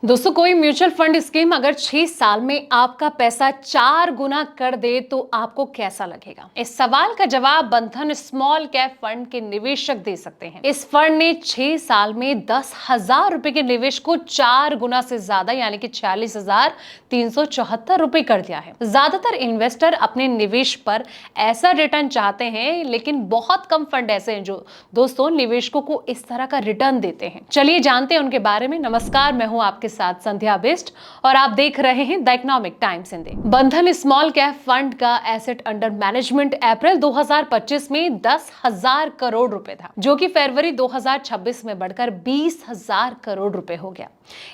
दोस्तों, कोई mutual fund scheme अगर 6 साल में आपका पैसा 4 गुना कर दे तो आपको कैसा लगेगा? इस सवाल का जवाब बंधन स्मॉल कैप फंड के निवेशक दे सकते हैं। इस फंड ने 6 साल में 10,000 रुपए के निवेश को 4 गुना से ज्यादा यानी कि 46,374 रुपए कर दिया है। ज्यादातर इन्वेस्टर अपने निवेश पर ऐसा रिटर्न चाहते हैं, लेकिन बहुत कम फंड ऐसे हैं जो दोस्तों निवेशकों को इस तरह का रिटर्न देते हैं। चलिए जानते हैं उनके बारे में। नमस्कार, मैं हूं आपके साथ संध्या बिष्ट और आप देख रहे हैं द इकोनॉमिक टाइम्स हिंदी। बंधन स्मॉल कैप फंड का एसेट अंडर मैनेजमेंट अप्रैल 2025 में 10,000 करोड़ रुपए था, जो कि फरवरी 2026 में बढ़कर 20,000 करोड़ रुपए हो गया।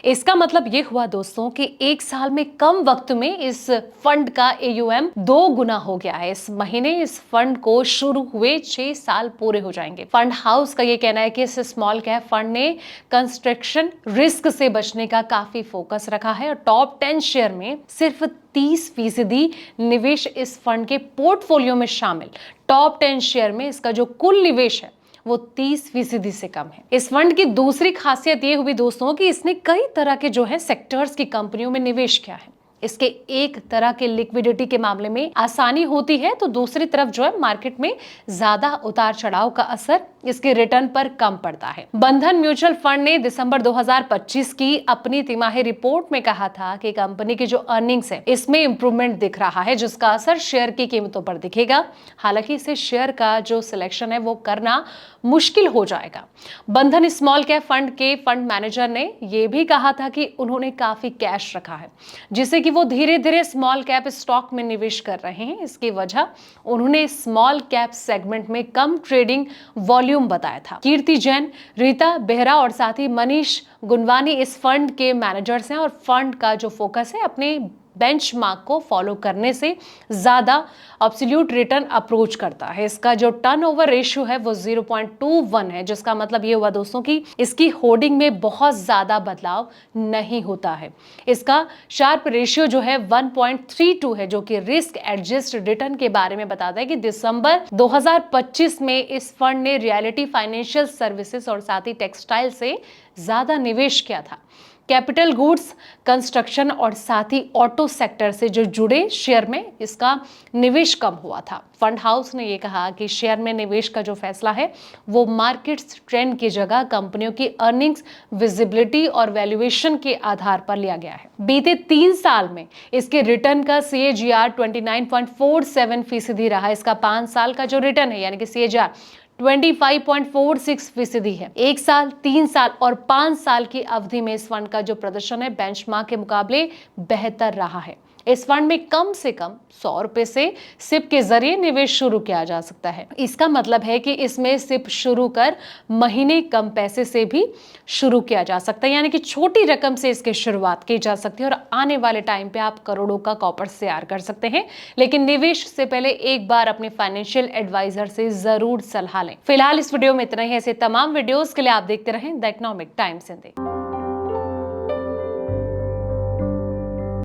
इसका मतलब यह हुआ दोस्तों कि एक साल में कम वक्त में इस फंड का AUM 2 गुना हो गया है। इस महीने इस फंड को शुरू हुए 6 साल पूरे हो जाएंगे। फंड हाउस का यह कहना है कि इस स्मॉल कैप फंड ने कंस्ट्रक्शन रिस्क से बचने का काफी फोकस रखा है और टॉप 10 शेयर में सिर्फ 30% निवेश इस फंड के पोर्टफोलियो में शामिल। टॉप 10 शेयर में इसका जो कुल निवेश है वो 30% से कम है। इस फंड की दूसरी खासियत ये हुई दोस्तों कि इसने कई तरह के जो है सेक्टर्स की कंपनियों में निवेश किया है। इसके एक तरह के लिक्विडिटी के मामले में आसानी होती है, तो दूसरी तरफ जो है मार्केट में ज्यादा उतार चढ़ाव का असर इसके रिटर्न पर कम पड़ता है। बंधन म्यूचुअल फंड ने दिसंबर 2025 की अपनी तिमाही रिपोर्ट में कहा था कि कंपनी की जो अर्निंग्स है इसमें इंप्रूवमेंट दिख रहा है, जिसका असर शेयर की कीमतों पर दिखेगा। हालांकि इसे शेयर का जो सिलेक्शन है वो करना मुश्किल हो जाएगा। बंधन स्मॉल कैप फंड के फंड मैनेजर ने यह भी कहा था कि उन्होंने काफी कैश रखा है, जिसे कि वो धीरे धीरे स्मॉल कैप स्टॉक में निवेश कर रहे हैं। इसकी वजह उन्होंने स्मॉल कैप सेगमेंट में कम ट्रेडिंग वॉल्यूम बताया था। कीर्ति जैन, रीता बेहरा और साथ ही मनीष गुनवानी इस फंड के मैनेजर्स हैं और फंड का जो फोकस है अपने बेंचमार्क को फॉलो करने से ज्यादा एब्सोल्यूट रिटर्न अप्रोच करता है। इसका जो टर्नओवर रेशियो है वो 0.21 है, जिसका मतलब ये हुआ दोस्तों कि इसकी होल्डिंग में बहुत ज्यादा बदलाव नहीं होता है। इसका शार्प रेशियो जो है 1.32 है, जो कि रिस्क एडजस्ट रिटर्न के बारे में बताता है कि दिसंबर 2025 में इस फंड ने रियलिटी, फाइनेंशियल सर्विसेज और साथ ही टेक्सटाइल से ज्यादा निवेश किया था। कैपिटल गुड्स, कंस्ट्रक्शन और साथ ही ऑटो सेक्टर से जो जुड़े शेयर में इसका निवेश कम हुआ था। फंड हाउस ने यह कहा कि शेयर में निवेश का जो फैसला है वो मार्केट ट्रेंड की जगह कंपनियों की अर्निंग्स, विजिबिलिटी और वैल्यूएशन के आधार पर लिया गया है। बीते 3 साल में इसके रिटर्न का CAGR 29.47% रहा। इसका 5 साल का जो रिटर्न है यानी कि CAGR 25.46% है। 1 साल, 3 साल और 5 साल की अवधि में इस फंड का जो प्रदर्शन है बेंचमार्क के मुकाबले बेहतर रहा है। इस फंड में कम से कम 100 रुपए से सिप के जरिए निवेश शुरू किया जा सकता है। इसका मतलब है कि इसमें सिप शुरू कर महीने कम पैसे से भी शुरू किया जा सकता है, यानी कि छोटी रकम से इसकी शुरुआत की जा सकती है और आने वाले टाइम पे आप करोड़ों का कॉपर्स तैयार कर सकते हैं। लेकिन निवेश से पहले एक बार अपने फाइनेंशियल एडवाइजर से जरूर सलाह लें। फिलहाल इस वीडियो में इतना ही। ऐसे तमाम वीडियोस के लिए आप देखते रहें द इकोनॉमिक टाइम्स हिंदी।